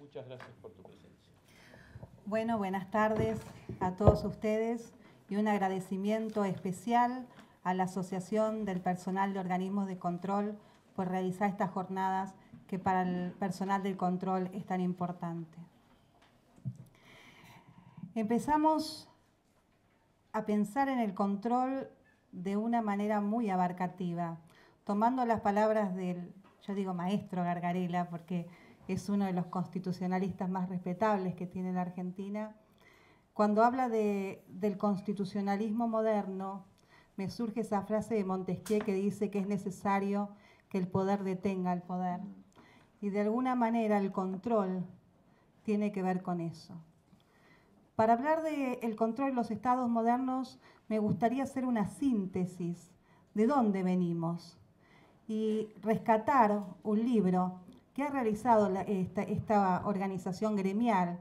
Muchas gracias por tu presencia. Bueno, buenas tardes a todos ustedes y un agradecimiento especial a la Asociación del Personal de Organismos de Control por realizar estas jornadas que para el personal del control es tan importante. Empezamos a pensar en el control de una manera muy abarcativa, tomando las palabras del, yo digo maestro Gargarella, porque es uno de los constitucionalistas más respetables que tiene la Argentina. Cuando habla del constitucionalismo moderno, me surge esa frase de Montesquieu que dice que es necesario que el poder detenga al poder. Y de alguna manera el control tiene que ver con eso. Para hablar del control de los estados modernos, me gustaría hacer una síntesis de dónde venimos y rescatar un libro que ha realizado esta organización gremial,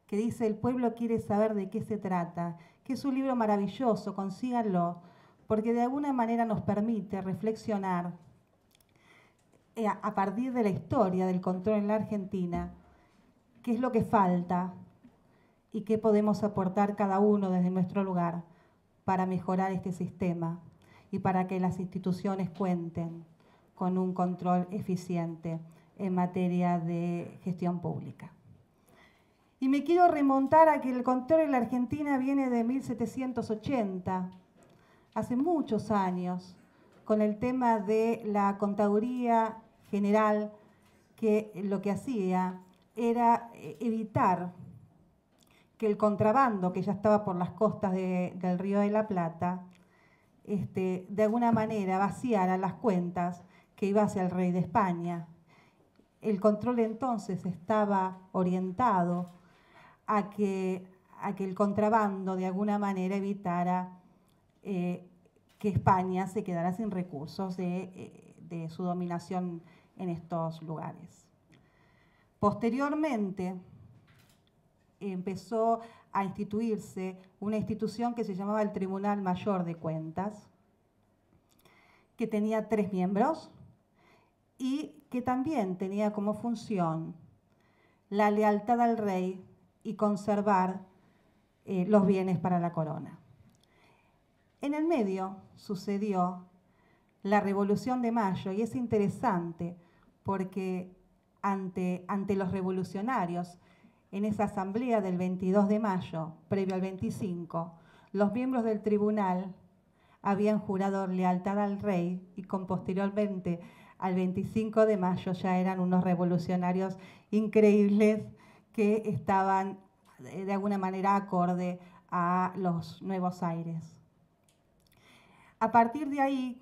que dice El pueblo quiere saber de qué se trata, que es un libro maravilloso, consíganlo, porque de alguna manera nos permite reflexionar a partir de la historia del control en la Argentina, qué es lo que falta y qué podemos aportar cada uno desde nuestro lugar para mejorar este sistema y para que las instituciones cuenten con un control eficiente en materia de gestión pública. Y me quiero remontar a que el control en la Argentina viene de 1780, hace muchos años, con el tema de la Contaduría General, que lo que hacía era evitar que el contrabando que ya estaba por las costas del Río de la Plata, de alguna manera vaciara las cuentas que iba hacia el rey de España. El control entonces estaba orientado a que el contrabando de alguna manera evitara que España se quedara sin recursos de su dominación en estos lugares. Posteriormente empezó a instituirse una institución que se llamaba el Tribunal Mayor de Cuentas, que tenía 3 miembros y que también tenía como función la lealtad al rey y conservar los bienes para la corona. En el medio sucedió la Revolución de Mayo y es interesante porque ante los revolucionarios, en esa asamblea del 22 de mayo, previo al 25, los miembros del tribunal habían jurado lealtad al rey y posteriormente al 25 de mayo ya eran unos revolucionarios increíbles que estaban de alguna manera acorde a los nuevos aires. A partir de ahí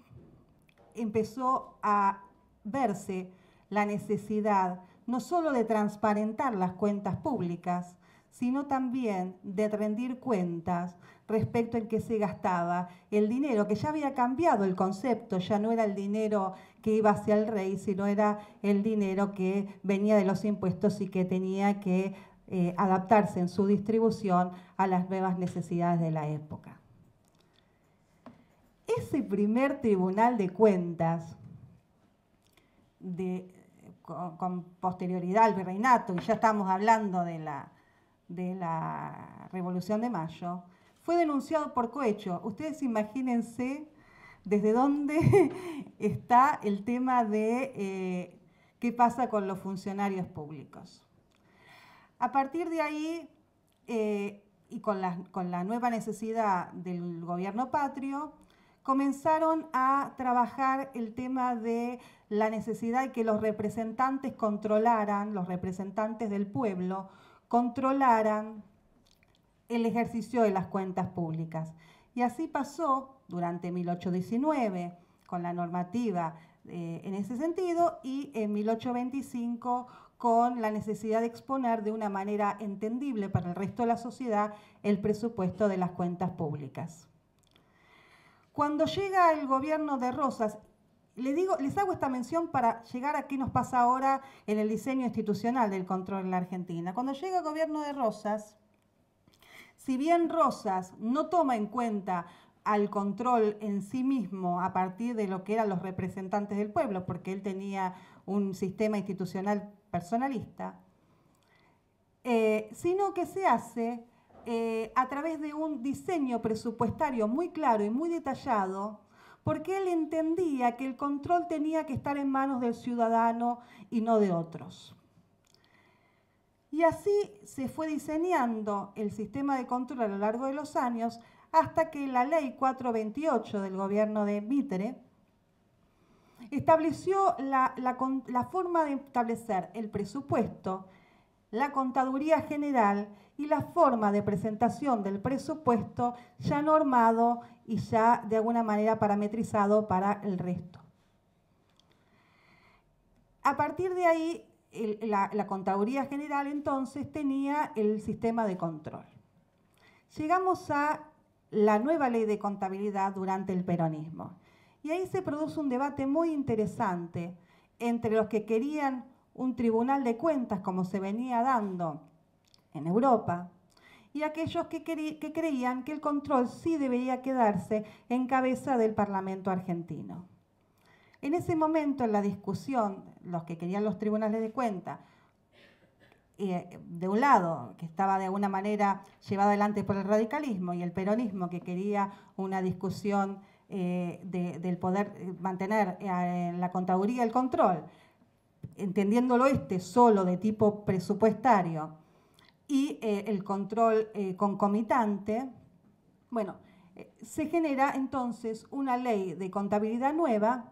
empezó a verse la necesidad no solo de transparentar las cuentas públicas, sino también de rendir cuentas respecto en qué se gastaba el dinero, que ya había cambiado el concepto, ya no era el dinero que iba hacia el rey, sino era el dinero que venía de los impuestos y que tenía que adaptarse en su distribución a las nuevas necesidades de la época. Ese primer tribunal de cuentas, con posterioridad al virreinato, y ya estamos hablando de la Revolución de Mayo, fue denunciado por cohecho. Ustedes imagínense desde dónde está el tema de qué pasa con los funcionarios públicos. A partir de ahí, y con la nueva necesidad del gobierno patrio, comenzaron a trabajar el tema de la necesidad de que los representantes controlaran, los representantes del pueblo, controlaran el ejercicio de las cuentas públicas. Y así pasó durante 1819 con la normativa en ese sentido y en 1825 con la necesidad de exponer de una manera entendible para el resto de la sociedad el presupuesto de las cuentas públicas. Cuando llega el gobierno de Rosas, les hago esta mención para llegar a qué nos pasa ahora en el diseño institucional del control en la Argentina. Cuando llega el gobierno de Rosas, si bien Rosas no toma en cuenta al control en sí mismo a partir de lo que eran los representantes del pueblo, porque él tenía un sistema institucional personalista, sino que se hace a través de un diseño presupuestario muy claro y muy detallado, porque él entendía que el control tenía que estar en manos del ciudadano y no de otros. Y así se fue diseñando el sistema de control a lo largo de los años, hasta que la ley 428 del gobierno de Mitre estableció la forma de establecer el presupuesto, la contaduría general y la forma de presentación del presupuesto ya normado y ya de alguna manera parametrizado para el resto. A partir de ahí, la contaduría general entonces tenía el sistema de control. Llegamos a la nueva ley de contabilidad durante el peronismo. Y ahí se produce un debate muy interesante entre los que querían un tribunal de cuentas como se venía dando en Europa y aquellos que creían que el control sí debería quedarse en cabeza del Parlamento argentino. En ese momento, en la discusión, los que querían los tribunales de cuentas, de un lado, que estaba de alguna manera llevado adelante por el radicalismo, y el peronismo, que quería una discusión del poder mantener la contaduría el control, entendiéndolo solo de tipo presupuestario, y el control concomitante, bueno, se genera entonces una ley de contabilidad nueva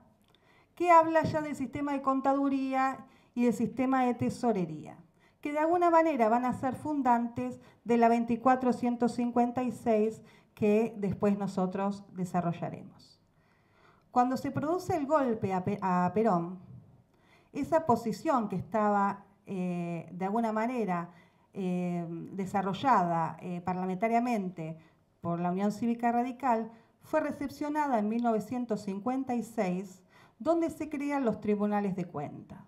que habla ya del sistema de contaduría y del sistema de tesorería, que de alguna manera van a ser fundantes de la 2456 que después nosotros desarrollaremos. Cuando se produce el golpe a Perón, esa posición que estaba de alguna manera desarrollada parlamentariamente por la Unión Cívica Radical fue recepcionada en 1956, donde se crean los tribunales de cuenta.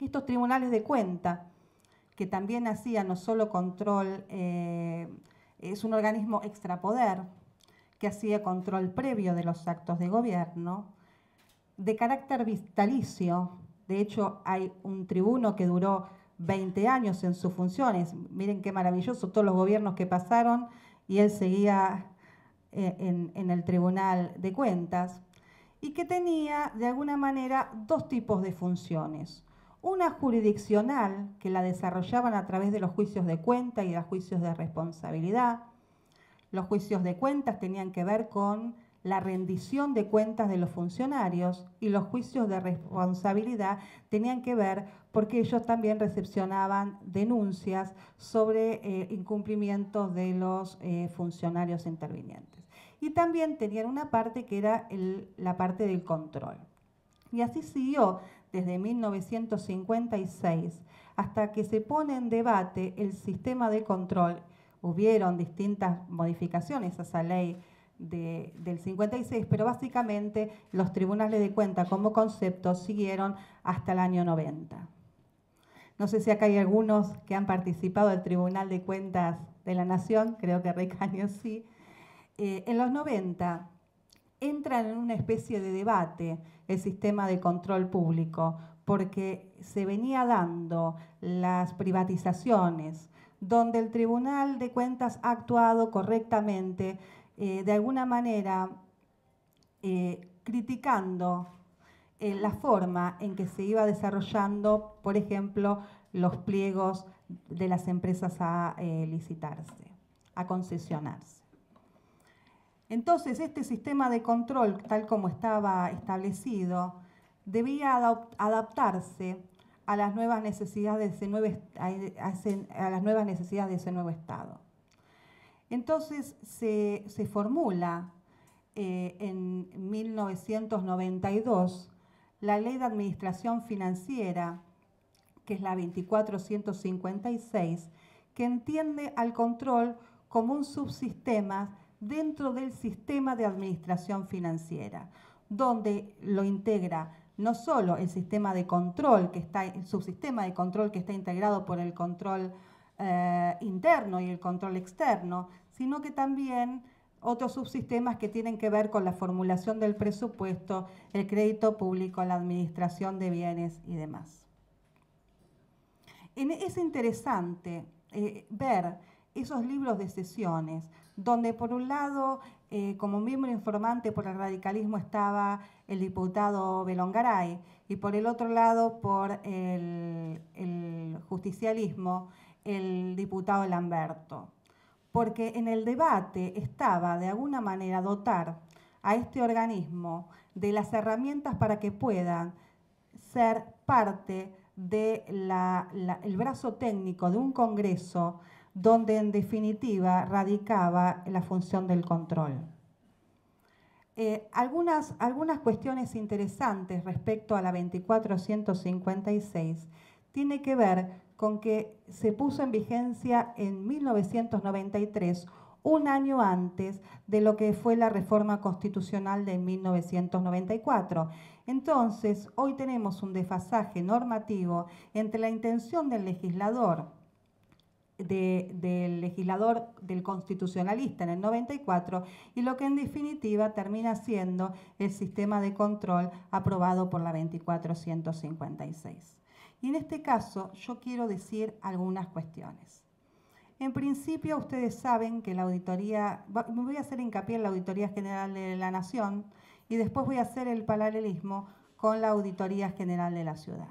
Estos tribunales de cuenta, que también hacían no solo control, es un organismo extrapoder, que hacía control previo de los actos de gobierno, de carácter vitalicio. De hecho, hay un tribuno que duró 20 años en sus funciones. Miren qué maravilloso, todos los gobiernos que pasaron, y él seguía en el Tribunal de Cuentas, y que tenía de alguna manera dos tipos de funciones. Una jurisdiccional, que la desarrollaban a través de los juicios de cuenta y de los juicios de responsabilidad. Los juicios de cuentas tenían que ver con la rendición de cuentas de los funcionarios, y los juicios de responsabilidad tenían que ver porque ellos también recepcionaban denuncias sobre incumplimientos de los funcionarios intervinientes. Y también tenían una parte que era la parte del control. Y así siguió desde 1956 hasta que se pone en debate el sistema de control. Hubieron distintas modificaciones a esa ley del 56, pero básicamente los tribunales de cuenta como concepto siguieron hasta el año 90. No sé si acá hay algunos que han participado del Tribunal de Cuentas de la Nación, creo que Ricaño sí. En los 90 entran en una especie de debate el sistema de control público, porque se venía dando las privatizaciones, donde el Tribunal de Cuentas ha actuado correctamente, de alguna manera criticando la forma en que se iba desarrollando, por ejemplo, los pliegos de las empresas a licitarse, a concesionarse. Entonces, este sistema de control, tal como estaba establecido, debía adaptarse a las nuevas necesidades de ese nuevo Estado. Entonces, se formula en 1992 la Ley de Administración Financiera, que es la 2456, que entiende al control como un subsistema dentro del sistema de administración financiera, donde lo integra no solo el sistema de control, el subsistema de control que está integrado por el control interno y el control externo, sino que también otros subsistemas que tienen que ver con la formulación del presupuesto, el crédito público, la administración de bienes y demás. Es interesante ver esos libros de sesiones, donde por un lado, como miembro informante por el radicalismo estaba el diputado Belongaray, y por el otro lado, por el justicialismo, el diputado Lamberto. Porque en el debate estaba, de alguna manera, dotar a este organismo de las herramientas para que puedan ser parte del brazo técnico de un Congreso donde en definitiva radicaba la función del control. Algunas cuestiones interesantes respecto a la 2456 tiene que ver con que se puso en vigencia en 1993, un año antes de lo que fue la reforma constitucional de 1994. Entonces, hoy tenemos un desfasaje normativo entre la intención del legislador, del constitucionalista en el 94 y lo que en definitiva termina siendo el sistema de control aprobado por la 2456. Y en este caso yo quiero decir algunas cuestiones. En principio ustedes saben que la auditoría, me voy a hacer hincapié en la Auditoría General de la Nación y después voy a hacer el paralelismo con la Auditoría General de la Ciudad.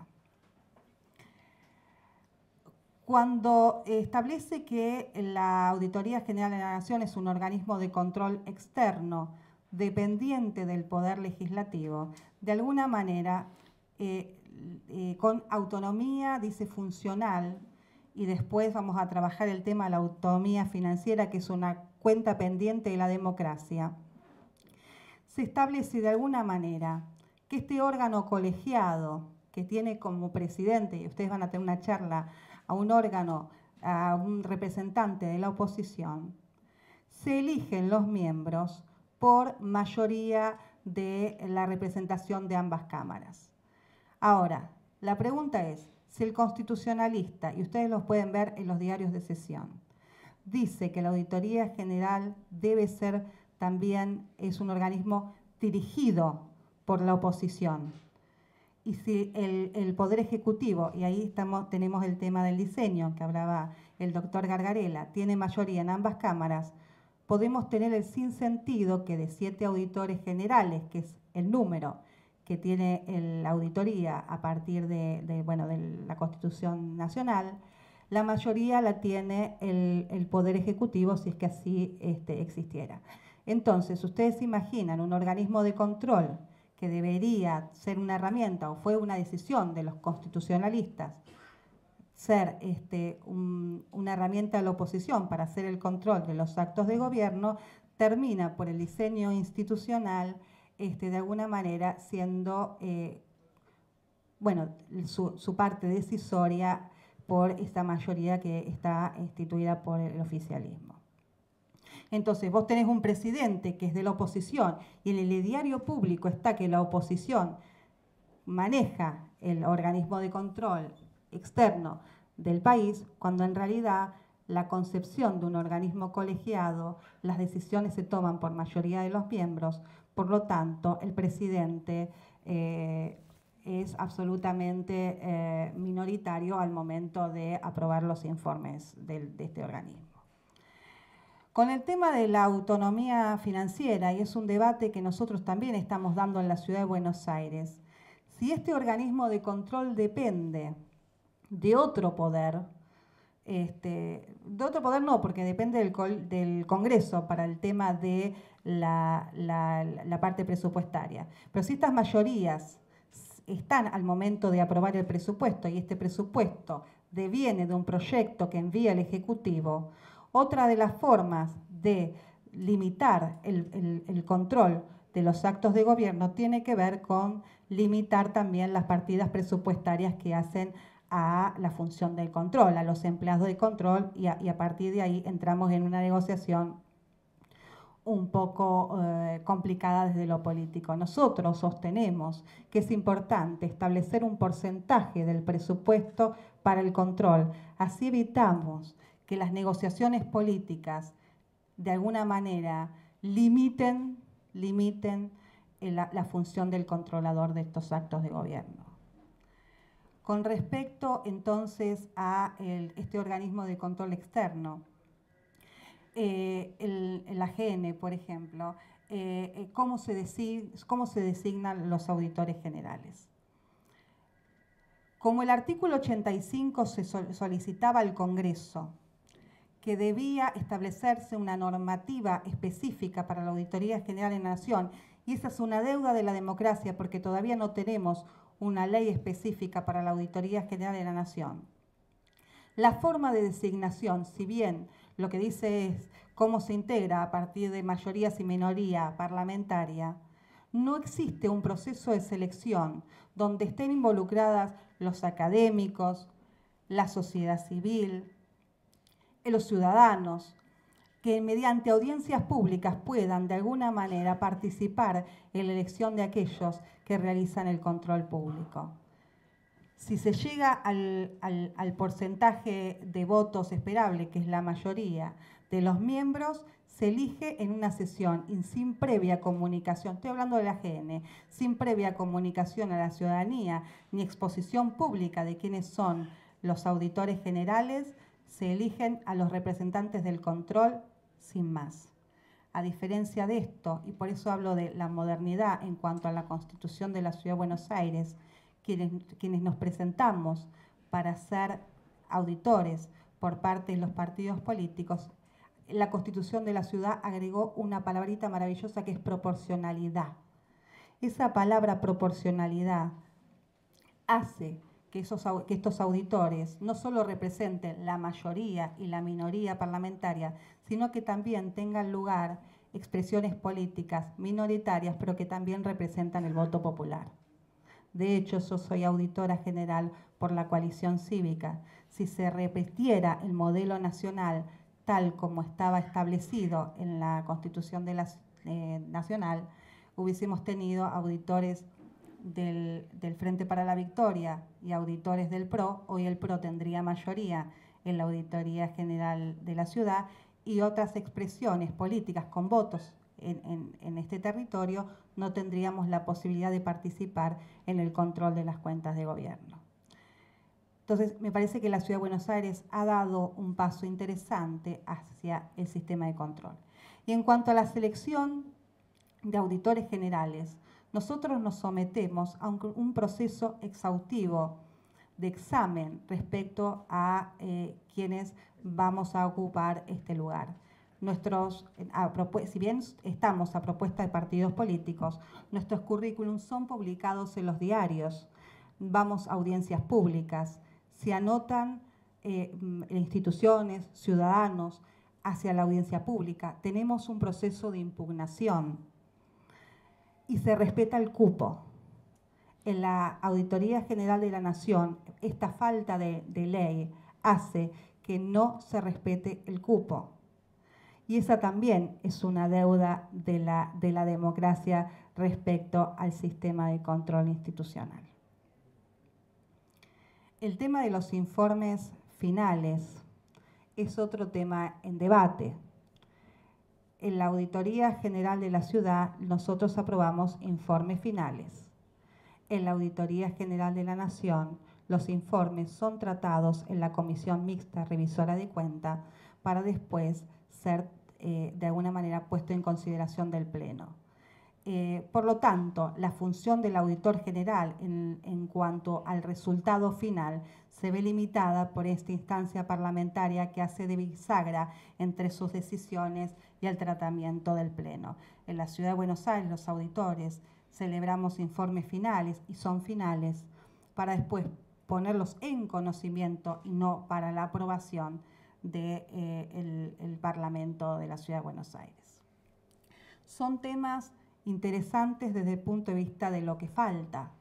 Cuando establece que la Auditoría General de la Nación es un organismo de control externo dependiente del Poder Legislativo, de alguna manera, con autonomía, dice, funcional, y después vamos a trabajar el tema de la autonomía financiera, que es una cuenta pendiente de la democracia, se establece de alguna manera que este órgano colegiado, que tiene como presidente, y ustedes van a tener una charla, a un órgano, a un representante de la oposición, se eligen los miembros por mayoría de la representación de ambas cámaras. Ahora, la pregunta es, si el constitucionalista, y ustedes los pueden ver en los diarios de sesión, dice que la Auditoría General debe ser también, es un organismo dirigido por la oposición, y si el Poder Ejecutivo, y ahí tenemos el tema del diseño que hablaba el doctor Gargarella, tiene mayoría en ambas cámaras, podemos tener el sinsentido que de 7 auditores generales, que es el número que tiene la auditoría a partir de la Constitución Nacional, la mayoría la tiene el Poder Ejecutivo si es que así existiera. Entonces, ustedes imaginan un organismo de control que debería ser una herramienta o fue una decisión de los constitucionalistas ser una herramienta de la oposición para hacer el control de los actos de gobierno, termina por el diseño institucional de alguna manera siendo su parte decisoria por esta mayoría que está instituida por el oficialismo. Entonces, vos tenés un presidente que es de la oposición y en el diario público está que la oposición maneja el organismo de control externo del país, cuando en realidad la concepción de un organismo colegiado, las decisiones se toman por mayoría de los miembros, por lo tanto, el presidente es absolutamente minoritario al momento de aprobar los informes de este organismo. Con el tema de la autonomía financiera, y es un debate que nosotros también estamos dando en la Ciudad de Buenos Aires, si este organismo de control depende de otro poder, no, porque depende del Congreso para el tema de la parte presupuestaria, pero si estas mayorías están al momento de aprobar el presupuesto y este presupuesto deviene de un proyecto que envía el Ejecutivo, otra de las formas de limitar el control de los actos de gobierno tiene que ver con limitar también las partidas presupuestarias que hacen a la función del control, a los empleados de control, y a partir de ahí entramos en una negociación un poco complicada desde lo político. Nosotros sostenemos que es importante establecer un porcentaje del presupuesto para el control. Así evitamos que las negociaciones políticas de alguna manera limiten la función del controlador de estos actos de gobierno. Con respecto entonces a este organismo de control externo, el AGN, por ejemplo, ¿cómo se designan los auditores generales? Como el artículo 85 se solicitaba al Congreso que debía establecerse una normativa específica para la Auditoría General de la Nación, y esa es una deuda de la democracia porque todavía no tenemos una ley específica para la Auditoría General de la Nación. La forma de designación, si bien lo que dice es cómo se integra a partir de mayorías y minoría parlamentaria, no existe un proceso de selección donde estén involucradas los académicos, la sociedad civil, los ciudadanos, que mediante audiencias públicas puedan de alguna manera participar en la elección de aquellos que realizan el control público. Si se llega al porcentaje de votos esperable, que es la mayoría de los miembros, se elige en una sesión y sin previa comunicación, estoy hablando de la AGN, sin previa comunicación a la ciudadanía ni exposición pública de quiénes son los auditores generales, se eligen a los representantes del control sin más. A diferencia de esto, y por eso hablo de la modernidad en cuanto a la Constitución de la Ciudad de Buenos Aires, quienes nos presentamos para ser auditores por parte de los partidos políticos, la Constitución de la ciudad agregó una palabrita maravillosa que es proporcionalidad. Esa palabra proporcionalidad hace que estos auditores no solo representen la mayoría y la minoría parlamentaria, sino que también tengan lugar expresiones políticas minoritarias, pero que también representan el voto popular. De hecho, yo soy auditora general por la coalición cívica. Si se repitiera el modelo nacional tal como estaba establecido en la Constitución de la Nacional, hubiésemos tenido auditores del Frente para la Victoria y auditores del PRO. Hoy el PRO tendría mayoría en la Auditoría General de la Ciudad y otras expresiones políticas con votos en este territorio no tendríamos la posibilidad de participar en el control de las cuentas de gobierno. Entonces, me parece que la Ciudad de Buenos Aires ha dado un paso interesante hacia el sistema de control. Y en cuanto a la selección de auditores generales, nosotros nos sometemos a un proceso exhaustivo de examen respecto a quienes vamos a ocupar este lugar. Si bien estamos a propuesta de partidos políticos, nuestros currículums son publicados en los diarios, vamos a audiencias públicas, se anotan instituciones, ciudadanos hacia la audiencia pública, tenemos un proceso de impugnación y se respeta el cupo. En la Auditoría General de la Nación, esta falta de ley hace que no se respete el cupo. Y esa también es una deuda de la democracia respecto al sistema de control institucional. El tema de los informes finales es otro tema en debate. En la Auditoría General de la Ciudad nosotros aprobamos informes finales. En la Auditoría General de la Nación los informes son tratados en la Comisión Mixta Revisora de Cuenta para después ser de alguna manera puesto en consideración del Pleno. Por lo tanto, la función del auditor general en cuanto al resultado final se ve limitada por esta instancia parlamentaria que hace de bisagra entre sus decisiones y el tratamiento del Pleno. En la Ciudad de Buenos Aires, los auditores celebramos informes finales y son finales para después ponerlos en conocimiento y no para la aprobación del Parlamento de la Ciudad de Buenos Aires. Son temas interesantes desde el punto de vista de lo que falta.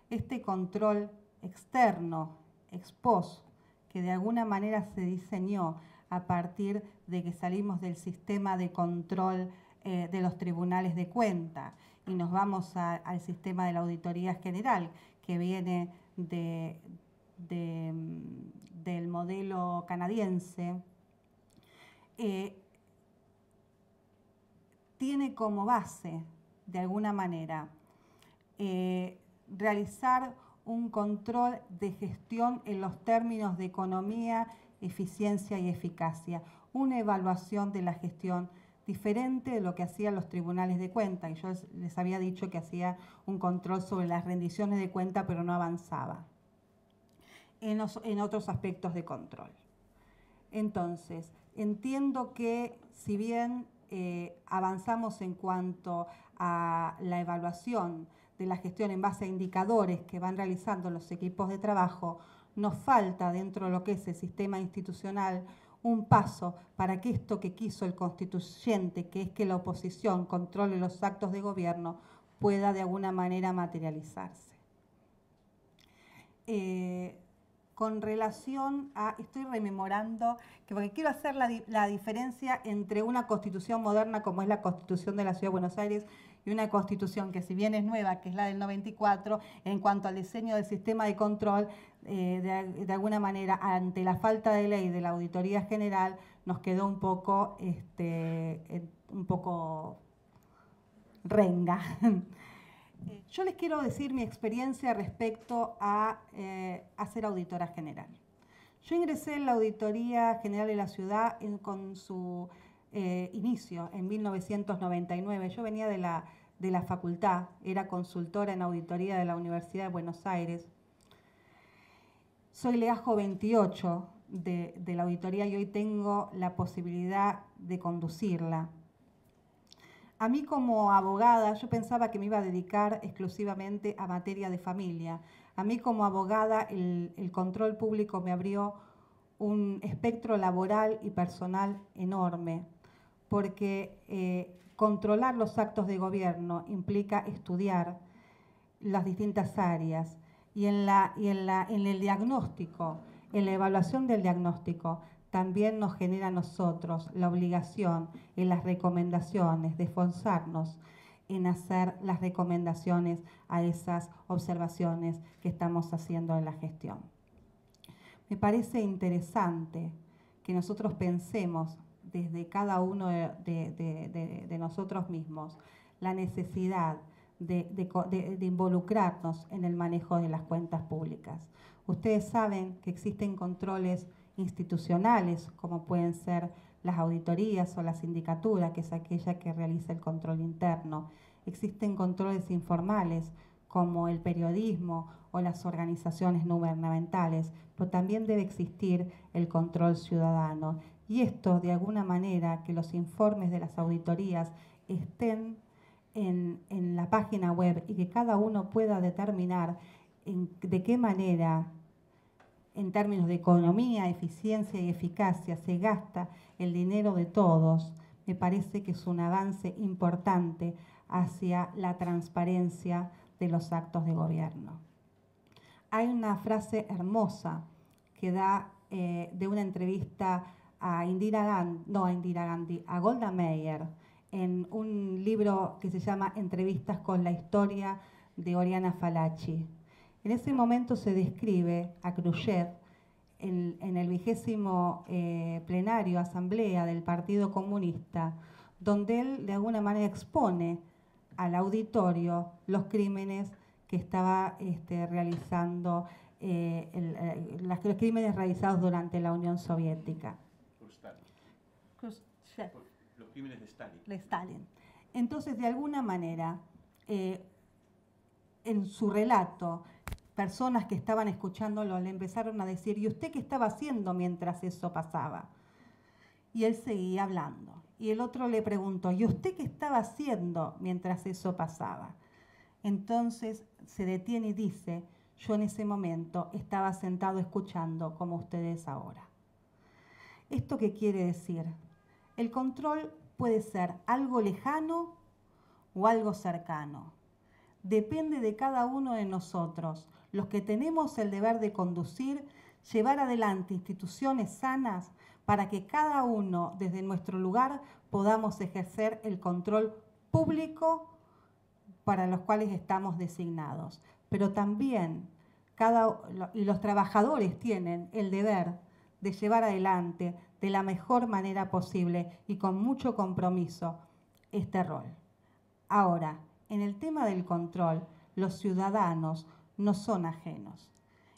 Este control externo, ex post, que de alguna manera se diseñó a partir de que salimos del sistema de control de los tribunales de cuenta y nos vamos al sistema de la Auditoría General, que viene del modelo canadiense, tiene como base, de alguna manera, realizar un control de gestión en los términos de economía, eficiencia y eficacia, una evaluación de la gestión diferente de lo que hacían los tribunales de cuenta. Y yo les había dicho que hacía un control sobre las rendiciones de cuenta, pero no avanzaba en otros aspectos de control. Entonces, entiendo que si bien avanzamos en cuanto a la evaluación de la gestión en base a indicadores que van realizando los equipos de trabajo, nos falta dentro de lo que es el sistema institucional un paso para que esto que quiso el constituyente, que es que la oposición controle los actos de gobierno, pueda de alguna manera materializarse. Con relación a, estoy rememorando, porque quiero hacer la diferencia entre una constitución moderna como es la Constitución de la Ciudad de Buenos Aires y una constitución que si bien es nueva, que es la del 94, en cuanto al diseño del sistema de control, de alguna manera, ante la falta de ley de la Auditoría General, nos quedó un poco renga. Yo les quiero decir mi experiencia respecto a ser auditora general. Yo ingresé en la Auditoría General de la Ciudad con su inicio en 1999. Yo venía de la facultad, era consultora en auditoría de la Universidad de Buenos Aires. Soy legajo 28 de la auditoría y hoy tengo la posibilidad de conducirla. A mí como abogada, yo pensaba que me iba a dedicar exclusivamente a materia de familia. A mí como abogada, el control público me abrió un espectro laboral y personal enorme, porque controlar los actos de gobierno implica estudiar las distintas áreas y en el diagnóstico, en la evaluación del diagnóstico, también nos genera a nosotros la obligación en las recomendaciones de esforzarnos en hacer las recomendaciones a esas observaciones que estamos haciendo en la gestión. Me parece interesante que nosotros pensemos desde cada uno de nosotros mismos la necesidad de involucrarnos en el manejo de las cuentas públicas. Ustedes saben que existen controles institucionales, como pueden ser las auditorías o la sindicatura, que es aquella que realiza el control interno. Existen controles informales, como el periodismo o las organizaciones no gubernamentales, pero también debe existir el control ciudadano. Y esto, de alguna manera, que los informes de las auditorías estén en la página web y que cada uno pueda determinar de qué manera, en términos de economía, eficiencia y eficacia, se gasta el dinero de todos, me parece que es un avance importante hacia la transparencia de los actos de gobierno. Hay una frase hermosa que da de una entrevista a a Golda Meir, en un libro que se llama Entrevistas con la historia de Oriana Fallaci. En ese momento se describe a Khrushchev en el 20º plenario, asamblea del Partido Comunista, donde él de alguna manera expone al auditorio los crímenes que estaba realizando, los crímenes realizados durante la Unión Soviética. Por Stalin. Khrushchev. Los crímenes de Stalin. De Stalin. Entonces, de alguna manera, en su relato, personas que estaban escuchándolo le empezaron a decir, ¿y usted qué estaba haciendo mientras eso pasaba? Y él seguía hablando. Y el otro le preguntó, ¿y usted qué estaba haciendo mientras eso pasaba? Entonces se detiene y dice, yo en ese momento estaba sentado escuchando como ustedes ahora. ¿Esto qué quiere decir? El control puede ser algo lejano o algo cercano. Depende de cada uno de nosotros, los que tenemos el deber de conducir, llevar adelante instituciones sanas para que cada uno desde nuestro lugar podamos ejercer el control público para los cuales estamos designados. Pero también los trabajadores tienen el deber de llevar adelante de la mejor manera posible y con mucho compromiso este rol. Ahora, en el tema del control, los ciudadanos no son ajenos.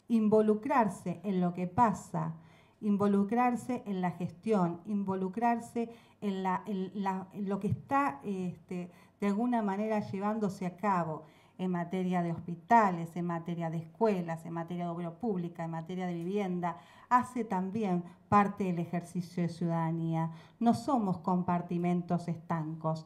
Involucrarse en lo que pasa, involucrarse en la gestión, involucrarse en lo que está de alguna manera llevándose a cabo en materia de hospitales, en materia de escuelas, en materia de obra pública, en materia de vivienda, hace también parte del ejercicio de ciudadanía. No somos compartimentos estancos.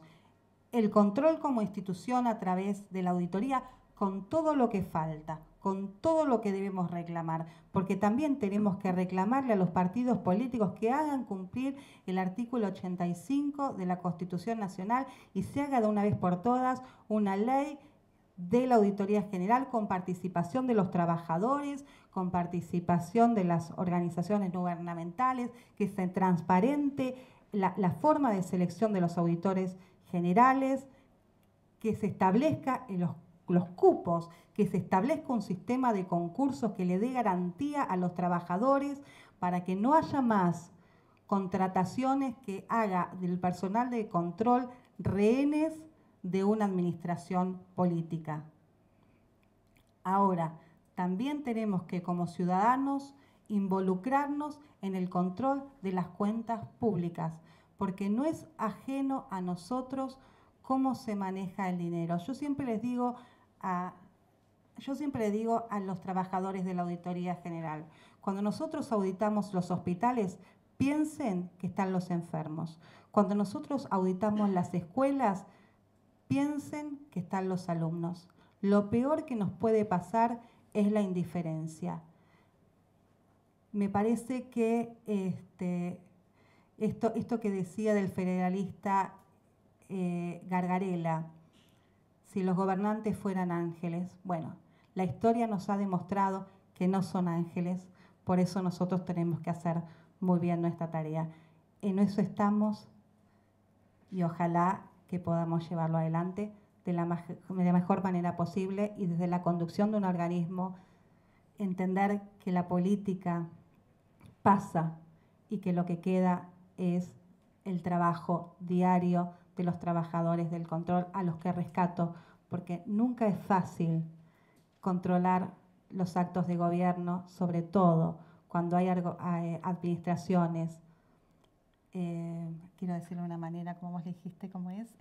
El control como institución a través de la auditoría, con todo lo que falta, con todo lo que debemos reclamar, porque también tenemos que reclamarle a los partidos políticos que hagan cumplir el artículo 85 de la Constitución Nacional y se haga de una vez por todas una ley de la Auditoría General con participación de los trabajadores, con participación de las organizaciones no gubernamentales, que se transparente la forma de selección de los auditores generales, que se establezca en los cupos, que se establezca un sistema de concursos que le dé garantía a los trabajadores para que no haya más contrataciones que haga del personal de control rehenes de una administración política. Ahora, también tenemos que como ciudadanos involucrarnos en el control de las cuentas públicas, porque no es ajeno a nosotros cómo se maneja el dinero. Yo siempre les digo a los trabajadores de la Auditoría General, cuando nosotros auditamos los hospitales, piensen que están los enfermos. Cuando nosotros auditamos las escuelas, piensen que están los alumnos. Lo peor que nos puede pasar es la indiferencia. Me parece que esto que decía del federalista Gargarella, si los gobernantes fueran ángeles, bueno, la historia nos ha demostrado que no son ángeles, por eso nosotros tenemos que hacer muy bien nuestra tarea. En eso estamos y ojalá que podamos llevarlo adelante de la mejor manera posible y desde la conducción de un organismo, entender que la política pasa y que lo que queda es el trabajo diario de los trabajadores del control, a los que rescato, porque nunca es fácil controlar los actos de gobierno, sobre todo cuando hay administraciones, quiero decirlo de una manera, como vos dijiste, ¿cómo es?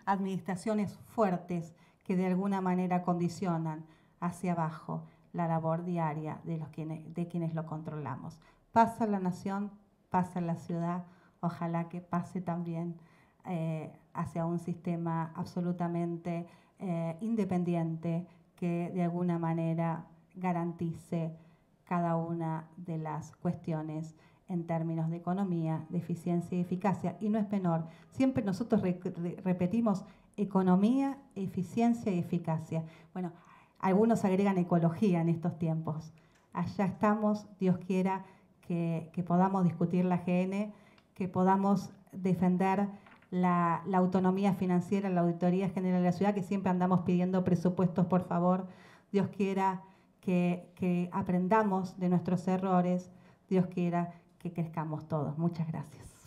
Administraciones fuertes que de alguna manera condicionan hacia abajo la labor diaria de quienes lo controlamos. Pasa en la nación, pasa en la ciudad, ojalá que pase también hacia un sistema absolutamente independiente que de alguna manera garantice cada una de las cuestiones en términos de economía, de eficiencia y eficacia. Y no es menor, siempre nosotros repetimos economía, eficiencia y eficacia. Bueno, algunos agregan ecología en estos tiempos. Allá estamos, Dios quiera que podamos discutir la GN, que podamos defender la autonomía financiera, la Auditoría General de la Ciudad, que siempre andamos pidiendo presupuestos, por favor. Dios quiera que aprendamos de nuestros errores. Dios quiera que crezcamos todos. Muchas gracias.